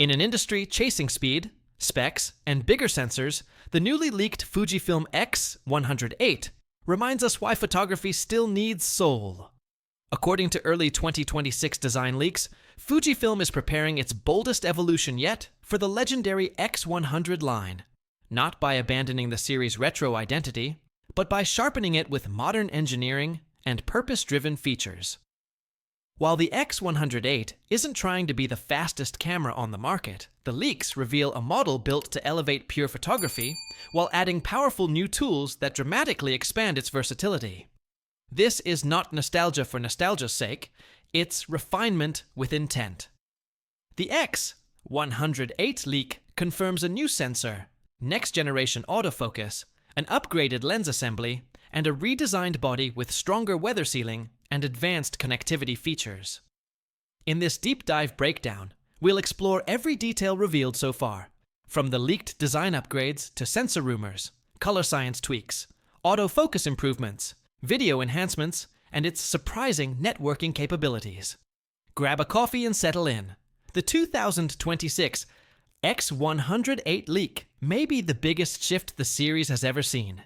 In an industry chasing speed, specs, and bigger sensors, the newly leaked Fujifilm X100VIII reminds us why photography still needs soul. According to early 2026 design leaks, Fujifilm is preparing its boldest evolution yet for the legendary X100 line, not by abandoning the series' retro identity, but by sharpening it with modern engineering and purpose-driven features. While the X100VIII isn't trying to be the fastest camera on the market, the leaks reveal a model built to elevate pure photography while adding powerful new tools that dramatically expand its versatility. This is not nostalgia for nostalgia's sake, it's refinement with intent. The X100VIII leak confirms a new sensor, next-generation autofocus, an upgraded lens assembly, and a redesigned body with stronger weather sealing and advanced connectivity features. In this deep dive breakdown, we'll explore every detail revealed so far, from the leaked design upgrades to sensor rumors, color science tweaks, autofocus improvements, video enhancements, and its surprising networking capabilities. Grab a coffee and settle in. The 2026 X100VIII leak may be the biggest shift the series has ever seen.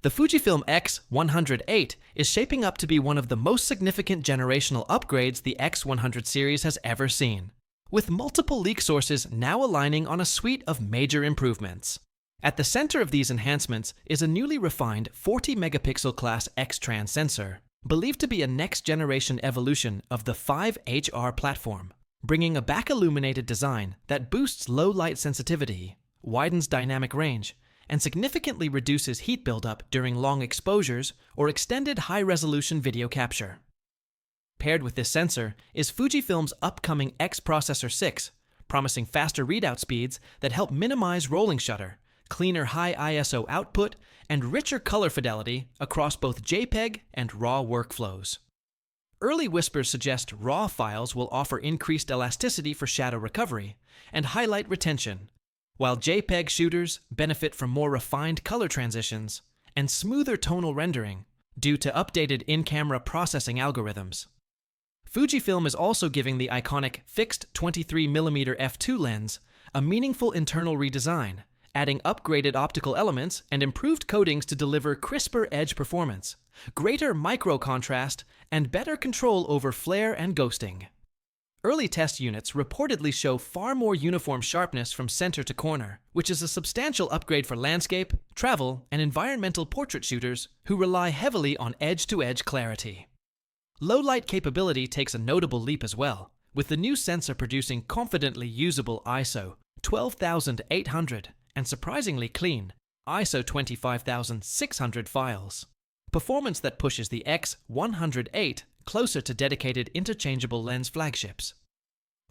The Fujifilm X100VIII is shaping up to be one of the most significant generational upgrades the X100 series has ever seen, with multiple leak sources now aligning on a suite of major improvements. At the center of these enhancements is a newly refined 40-megapixel class X-Trans sensor, believed to be a next-generation evolution of the 5HR platform, bringing a back-illuminated design that boosts low-light sensitivity, widens dynamic range, and significantly reduces heat buildup during long exposures or extended high-resolution video capture. Paired with this sensor is Fujifilm's upcoming X Processor 6, promising faster readout speeds that help minimize rolling shutter, cleaner high ISO output, and richer color fidelity across both JPEG and RAW workflows. Early whispers suggest RAW files will offer increased elasticity for shadow recovery and highlight retention, while JPEG shooters benefit from more refined color transitions and smoother tonal rendering due to updated in-camera processing algorithms. Fujifilm is also giving the iconic fixed 23mm f2 lens a meaningful internal redesign, adding upgraded optical elements and improved coatings to deliver crisper edge performance, greater micro-contrast, and better control over flare and ghosting. Early test units reportedly show far more uniform sharpness from center to corner, which is a substantial upgrade for landscape, travel, and environmental portrait shooters who rely heavily on edge-to-edge clarity. Low-light capability takes a notable leap as well, with the new sensor producing confidently usable ISO 12,800 and surprisingly clean ISO 25,600 files. Performance that pushes the X100VIII closer to dedicated interchangeable lens flagships.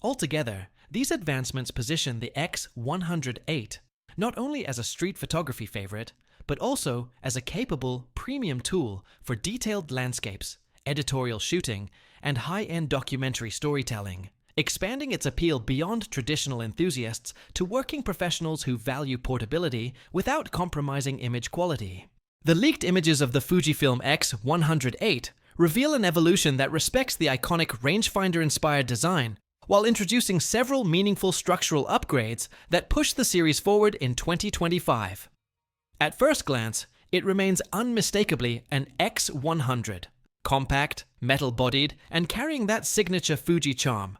Altogether, these advancements position the X100VIII not only as a street photography favorite, but also as a capable, premium tool for detailed landscapes, editorial shooting, and high-end documentary storytelling, expanding its appeal beyond traditional enthusiasts to working professionals who value portability without compromising image quality. The leaked images of the Fujifilm X100VIII reveal an evolution that respects the iconic rangefinder-inspired design, while introducing several meaningful structural upgrades that push the series forward in 2025. At first glance, it remains unmistakably an X100, compact, metal-bodied, and carrying that signature Fuji charm.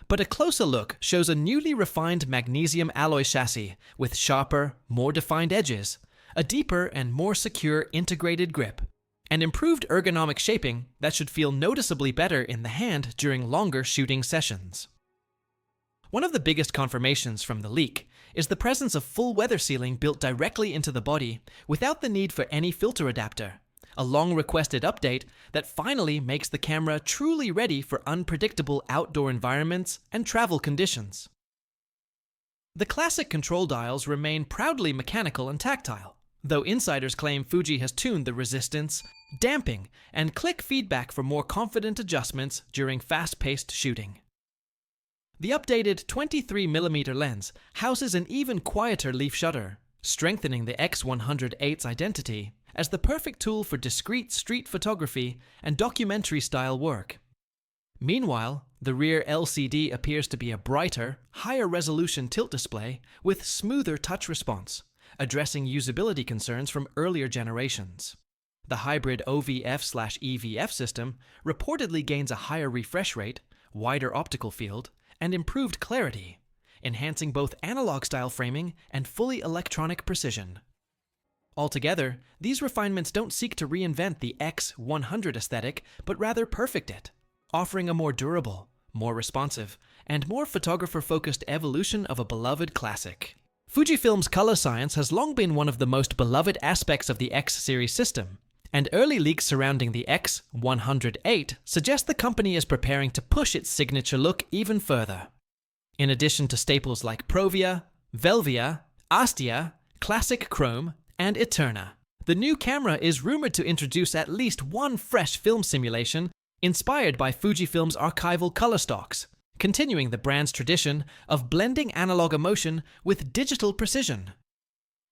But a closer look shows a newly refined magnesium alloy chassis with sharper, more defined edges, a deeper and more secure integrated grip, and improved ergonomic shaping that should feel noticeably better in the hand during longer shooting sessions. One of the biggest confirmations from the leak is the presence of full weather sealing built directly into the body without the need for any filter adapter, a long-requested update that finally makes the camera truly ready for unpredictable outdoor environments and travel conditions. The classic control dials remain proudly mechanical and tactile, though insiders claim Fuji has tuned the resistance, damping, and click feedback for more confident adjustments during fast-paced shooting. The updated 23mm lens houses an even quieter leaf shutter, strengthening the X100VIII's identity as the perfect tool for discreet street photography and documentary-style work. Meanwhile, The rear LCD appears to be a brighter, higher resolution tilt display with smoother touch response, addressing usability concerns from earlier generations. The hybrid OVF/EVF system reportedly gains a higher refresh rate, wider optical field, and improved clarity, enhancing both analog-style framing and fully electronic precision. Altogether, these refinements don't seek to reinvent the X100 aesthetic, but rather perfect it, offering a more durable, more responsive, and more photographer-focused evolution of a beloved classic. Fujifilm's color science has long been one of the most beloved aspects of the X series system, and early leaks surrounding the X100VIII suggest the company is preparing to push its signature look even further. In addition to staples like Provia, Velvia, Astia, Classic Chrome, and Eterna, the new camera is rumored to introduce at least one fresh film simulation inspired by Fujifilm's archival color stocks, continuing the brand's tradition of blending analog emotion with digital precision.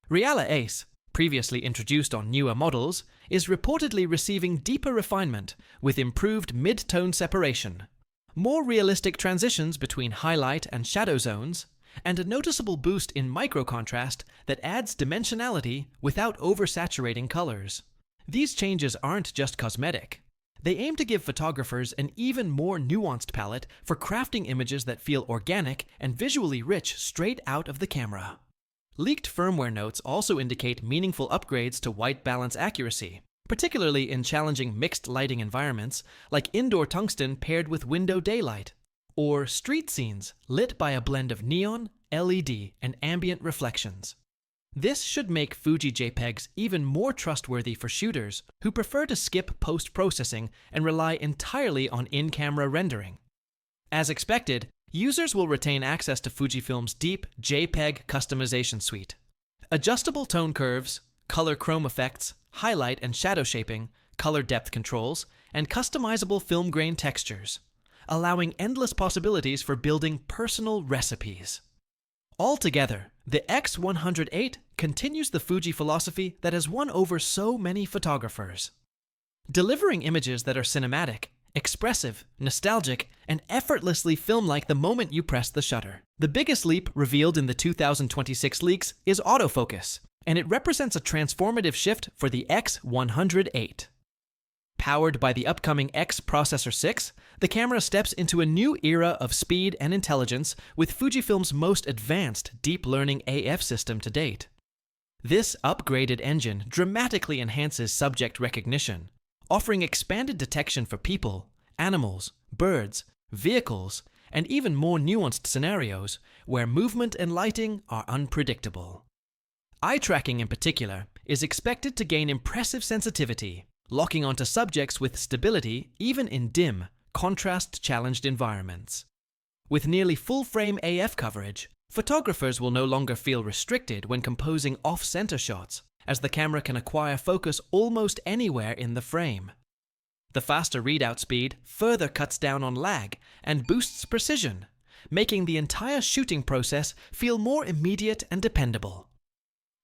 Reala Ace, previously introduced on newer models, is reportedly receiving deeper refinement with improved mid-tone separation, more realistic transitions between highlight and shadow zones, and a noticeable boost in micro-contrast that adds dimensionality without oversaturating colors. These changes aren't just cosmetic. They aim to give photographers an even more nuanced palette for crafting images that feel organic and visually rich straight out of the camera. Leaked firmware notes also indicate meaningful upgrades to white balance accuracy, particularly in challenging mixed lighting environments like indoor tungsten paired with window daylight, or street scenes lit by a blend of neon, LED, and ambient reflections. This should make Fuji JPEGs even more trustworthy for shooters who prefer to skip post-processing and rely entirely on in-camera rendering. As expected, users will retain access to Fujifilm's deep JPEG customization suite. Adjustable tone curves, color chrome effects, highlight and shadow shaping, color depth controls, and customizable film grain textures, allowing endless possibilities for building personal recipes. Altogether, the X100VIII continues the Fuji philosophy that has won over so many photographers. Delivering images that are cinematic, expressive, nostalgic, and effortlessly film-like the moment you press the shutter. The biggest leap revealed in the 2026 leaks is autofocus, and it represents a transformative shift for the X100VIII. Powered by the upcoming X Processor 6, the camera steps into a new era of speed and intelligence with Fujifilm's most advanced deep learning AF system to date. This upgraded engine dramatically enhances subject recognition, offering expanded detection for people, animals, birds, vehicles, and even more nuanced scenarios where movement and lighting are unpredictable. Eye tracking in particular is expected to gain impressive sensitivity, locking onto subjects with stability even in dim, contrast-challenged environments. With nearly full-frame AF coverage, photographers will no longer feel restricted when composing off-center shots, as the camera can acquire focus almost anywhere in the frame. The faster readout speed further cuts down on lag and boosts precision, making the entire shooting process feel more immediate and dependable.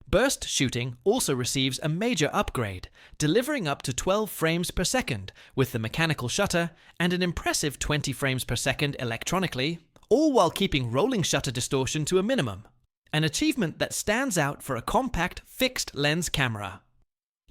Burst shooting also receives a major upgrade, delivering up to 12 frames per second with the mechanical shutter and an impressive 20 frames per second electronically, all while keeping rolling shutter distortion to a minimum, an achievement that stands out for a compact fixed lens camera.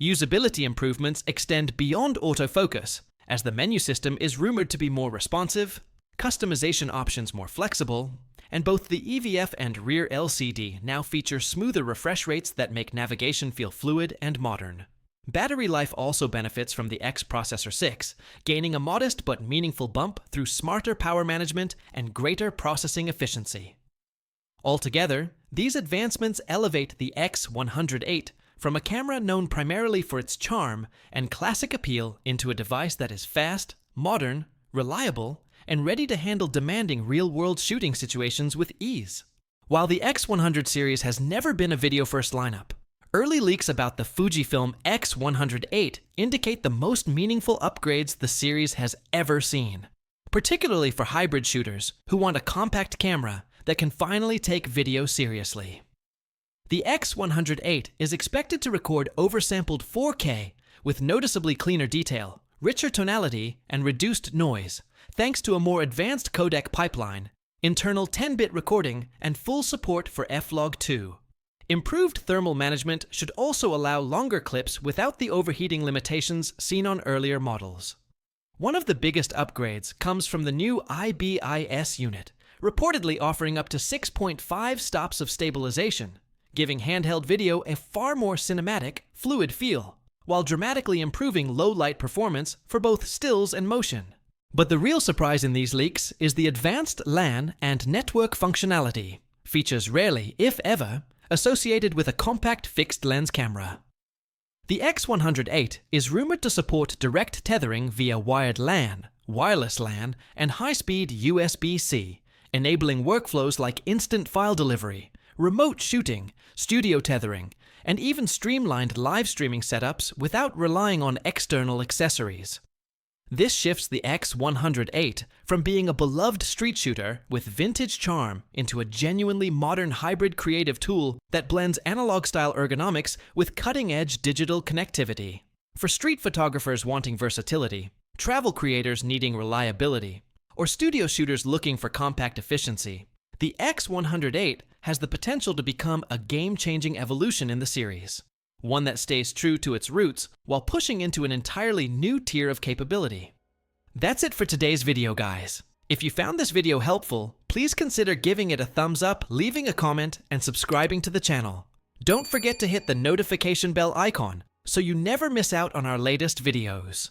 Usability improvements extend beyond autofocus, as the menu system is rumored to be more responsive, customization options more flexible, and both the EVF and rear LCD now feature smoother refresh rates that make navigation feel fluid and modern. Battery life also benefits from the X Processor 6, gaining a modest but meaningful bump through smarter power management and greater processing efficiency. Altogether, these advancements elevate the X100VIII from a camera known primarily for its charm and classic appeal into a device that is fast, modern, reliable, and ready to handle demanding real-world shooting situations with ease. While the X100 series has never been a video-first lineup, early leaks about the Fujifilm X100VIII indicate the most meaningful upgrades the series has ever seen, particularly for hybrid shooters who want a compact camera that can finally take video seriously. The X100VIII is expected to record oversampled 4K with noticeably cleaner detail, richer tonality, and reduced noise, thanks to a more advanced codec pipeline, internal 10-bit recording, and full support for F-Log 2. Improved thermal management should also allow longer clips without the overheating limitations seen on earlier models. One of the biggest upgrades comes from the new IBIS unit, reportedly offering up to 6.5 stops of stabilization, giving handheld video a far more cinematic, fluid feel, while dramatically improving low-light performance for both stills and motion. But the real surprise in these leaks is the advanced LAN and network functionality, features rarely, if ever, associated with a compact fixed-lens camera. The X100VIII is rumored to support direct tethering via wired LAN, wireless LAN, and high-speed USB-C, enabling workflows like instant file delivery, remote shooting, studio tethering, and even streamlined live streaming setups without relying on external accessories. This shifts the X100VIII from being a beloved street shooter with vintage charm into a genuinely modern hybrid creative tool that blends analog-style ergonomics with cutting-edge digital connectivity. For street photographers wanting versatility, travel creators needing reliability, or studio shooters looking for compact efficiency, the X100VIII has the potential to become a game-changing evolution in the series. One that stays true to its roots while pushing into an entirely new tier of capability. That's it for today's video, guys. If you found this video helpful, please consider giving it a thumbs up, leaving a comment, and subscribing to the channel. Don't forget to hit the notification bell icon so you never miss out on our latest videos.